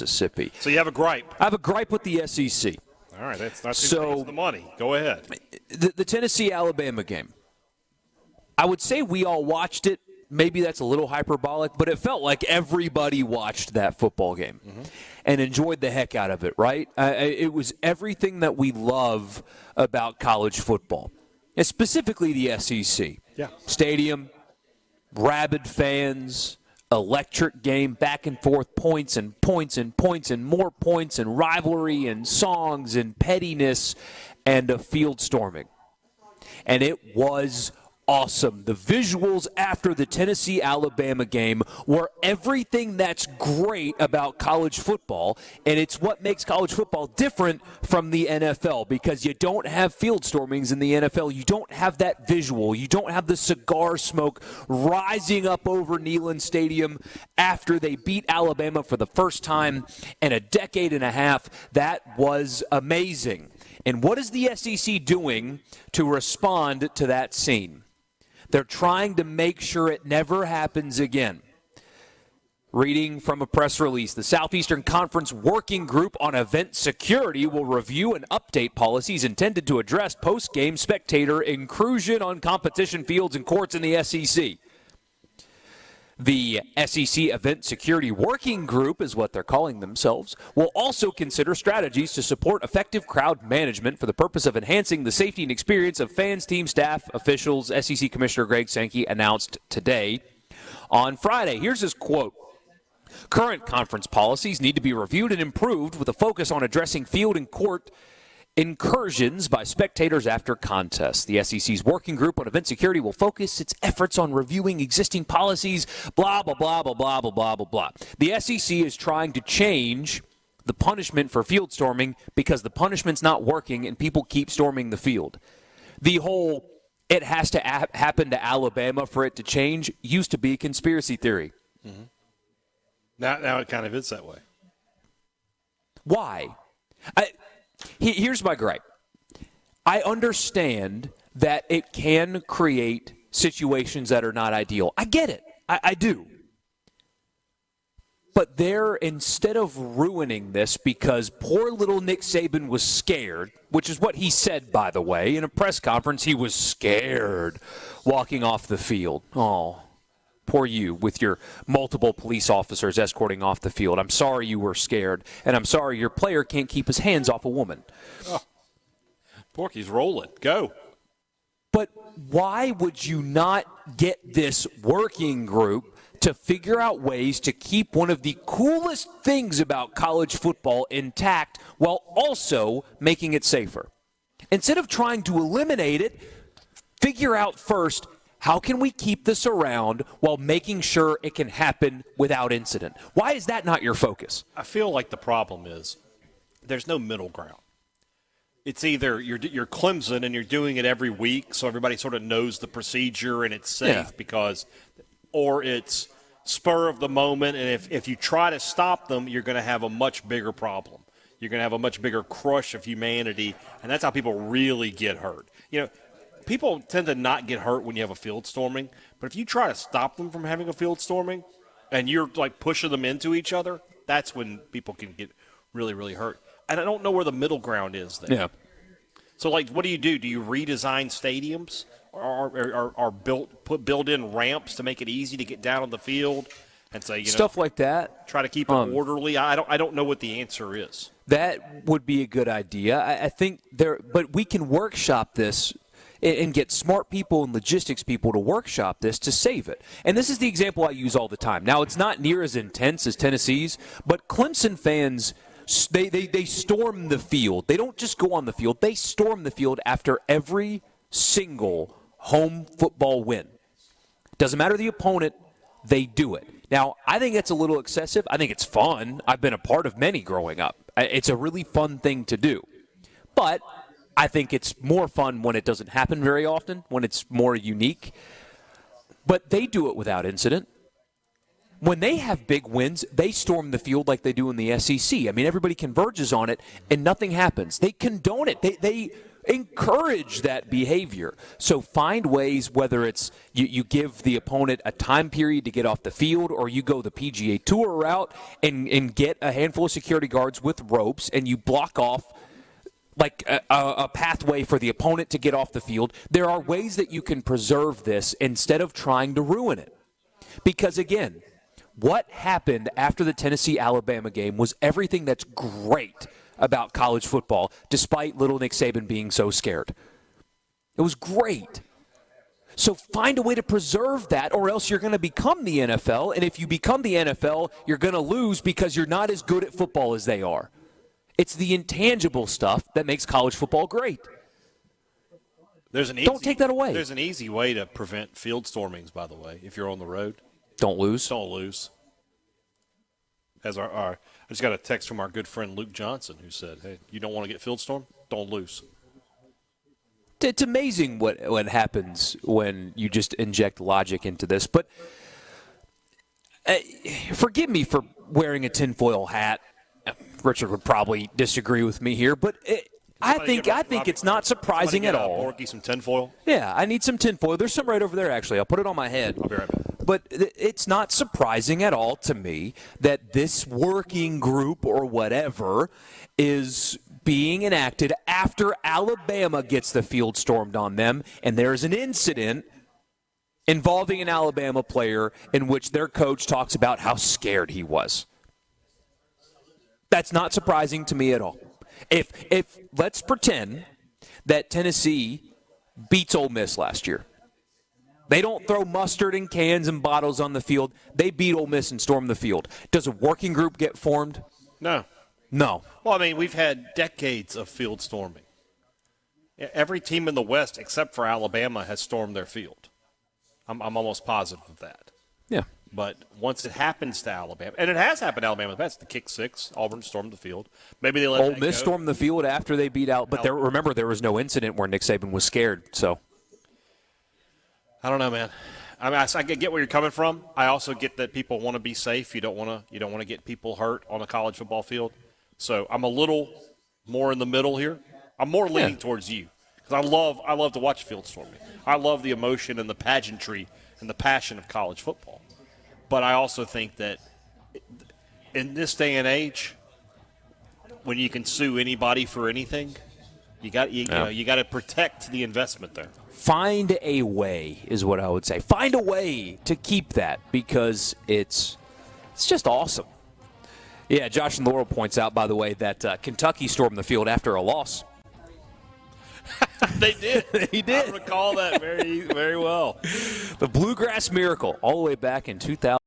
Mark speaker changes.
Speaker 1: Mississippi.
Speaker 2: So you have a gripe.
Speaker 1: I have a gripe with the SEC.
Speaker 2: All right, that's not too the money. Go ahead.
Speaker 1: The Tennessee-Alabama game. I would say we all watched it. Maybe that's a little hyperbolic, but it felt like everybody watched that football game and enjoyed the heck out of it, right? It was everything that we love about college football, and specifically the SEC.
Speaker 2: Yeah.
Speaker 1: Stadium, rabid fans, electric game, back and forth, points and points and points and more points and rivalry and songs and pettiness and a field storming. And it was awesome. The visuals after the Tennessee-Alabama game were everything that's great about college football, and it's what makes college football different from the NFL, because you don't have field stormings in the NFL. You don't have that visual. You don't have the cigar smoke rising up over Neyland Stadium after they beat Alabama for the first time in a decade and a half. That was amazing. And what is the SEC doing to respond to that scene? They're trying to make sure it never happens again. Reading from a press release, the Southeastern Conference Working Group on Event Security will review and update policies intended to address post-game spectator intrusion on competition fields and courts in the SEC. The SEC Event Security Working Group, is what they're calling themselves, will also consider strategies to support effective crowd management for the purpose of enhancing the safety and experience of fans, team, staff, officials, SEC Commissioner Greg Sankey announced today on Friday. Here's his quote. Current conference policies need to be reviewed and improved with a focus on addressing field and court incursions by spectators after contests. The SEC's Working Group on Event Security will focus its efforts on reviewing existing policies, blah, blah, blah, blah, blah, blah, blah, blah, blah. The SEC is trying to change the punishment for field storming because the punishment's not working and people keep storming the field. The whole it has to happen to Alabama for it to change used to be a conspiracy theory.
Speaker 2: Mm-hmm. Now it kind of is that way.
Speaker 1: Why? Here's my gripe. I understand that it can create situations that are not ideal. I get it. I do. But instead of ruining this because poor little Nick Saban was scared, which is what he said, by the way, in a press conference, he was scared walking off the field. Oh, poor you with your multiple police officers escorting off the field. I'm sorry you were scared, and I'm sorry your player can't keep his hands off a woman.
Speaker 2: Oh, Porky's rolling. Go.
Speaker 1: But why would you not get this working group to figure out ways to keep one of the coolest things about college football intact while also making it safer? Instead of trying to eliminate it, figure out first, how can we keep this around while making sure it can happen without incident? Why is that not your focus?
Speaker 2: I feel like the problem is there's no middle ground. It's either you're Clemson and you're doing it every week so everybody sort of knows the procedure and it's safe or it's spur of the moment, and if you try to stop them, you're going to have a much bigger problem. You're going to have a much bigger crush of humanity, and that's how people really get hurt. You know, people tend to not get hurt when you have a field storming, but if you try to stop them from having a field storming and you're like pushing them into each other, that's when people can get really, really hurt. And I don't know where the middle ground is there.
Speaker 1: Yeah.
Speaker 2: So, like, what do? Do you redesign stadiums or build in ramps to make it easy to get down on the field and say,
Speaker 1: stuff like that?
Speaker 2: Try to keep it orderly. I don't know what the answer is.
Speaker 1: That would be a good idea. I think but we can workshop this and get smart people and logistics people to workshop this to save it. And this is the example I use all the time. Now, it's not near as intense as Tennessee's, but Clemson fans, they storm the field. They don't just go on the field. They storm the field after every single home football win. Doesn't matter the opponent, they do it. Now, I think it's a little excessive. I think it's fun. I've been a part of many growing up. It's a really fun thing to do. But I think it's more fun when it doesn't happen very often, when it's more unique. But they do it without incident. When they have big wins, they storm the field like they do in the SEC. I mean, everybody converges on it, and nothing happens. They condone it. encourage that behavior. So find ways, whether it's you give the opponent a time period to get off the field, or you go the PGA Tour route and get a handful of security guards with ropes and you block off like a pathway for the opponent to get off the field. There are ways that you can preserve this instead of trying to ruin it. Because, again, what happened after the Tennessee-Alabama game was everything that's great about college football, despite little Nick Saban being so scared. It was great. So find a way to preserve that, or else you're going to become the NFL, and if you become the NFL, you're going to lose because you're not as good at football as they are. It's the intangible stuff that makes college football great. Don't take that away.
Speaker 2: There's an easy way to prevent field stormings, by the way, if you're on the road.
Speaker 1: Don't lose.
Speaker 2: Don't lose. As I just got a text from our good friend Luke Johnson who said, hey, you don't want to get field stormed? Don't lose.
Speaker 1: It's amazing what happens when you just inject logic into this. But forgive me for wearing a tinfoil hat. Richard would probably disagree with me here, but I think it's not surprising at all.
Speaker 2: Borky some tinfoil?
Speaker 1: Yeah, I need some tinfoil. There's some right over there, actually. I'll put it on my head.
Speaker 2: I'll be right back.
Speaker 1: But it's not surprising at all to me that this working group or whatever is being enacted after Alabama gets the field stormed on them, and there's an incident involving an Alabama player in which their coach talks about how scared he was. That's not surprising to me at all. If let's pretend that Tennessee beats Ole Miss last year. They don't throw mustard in cans and bottles on the field. They beat Ole Miss and storm the field. Does a working group get formed?
Speaker 2: No.
Speaker 1: No.
Speaker 2: Well, I mean, we've had decades of field storming. Every team in the West except for Alabama has stormed their field. I'm almost positive of that.
Speaker 1: Yeah.
Speaker 2: But once it happens to Alabama, and it has happened to Alabama, that's the kick six. Auburn stormed the field. Maybe they let
Speaker 1: Ole Miss stormed the field after they beat out. But remember, there was no incident where Nick Saban was scared. So
Speaker 2: I don't know, man. I mean, I get where you're coming from. I also get that people want to be safe. You don't want to get people hurt on a college football field. So I'm a little more in the middle here. I'm more leaning towards you because I love to watch field storming. I love the emotion and the pageantry and the passion of college football. But I also think that in this day and age, when you can sue anybody for anything, you got to protect the investment there.
Speaker 1: Find a way is what I would say. Find a way to keep that because it's just awesome. Yeah, Josh and Laurel points out, by the way, that Kentucky stormed the field after a loss.
Speaker 2: They did.
Speaker 1: He did.
Speaker 2: I recall that very, very well.
Speaker 1: The Bluegrass Miracle all the way back in 2000.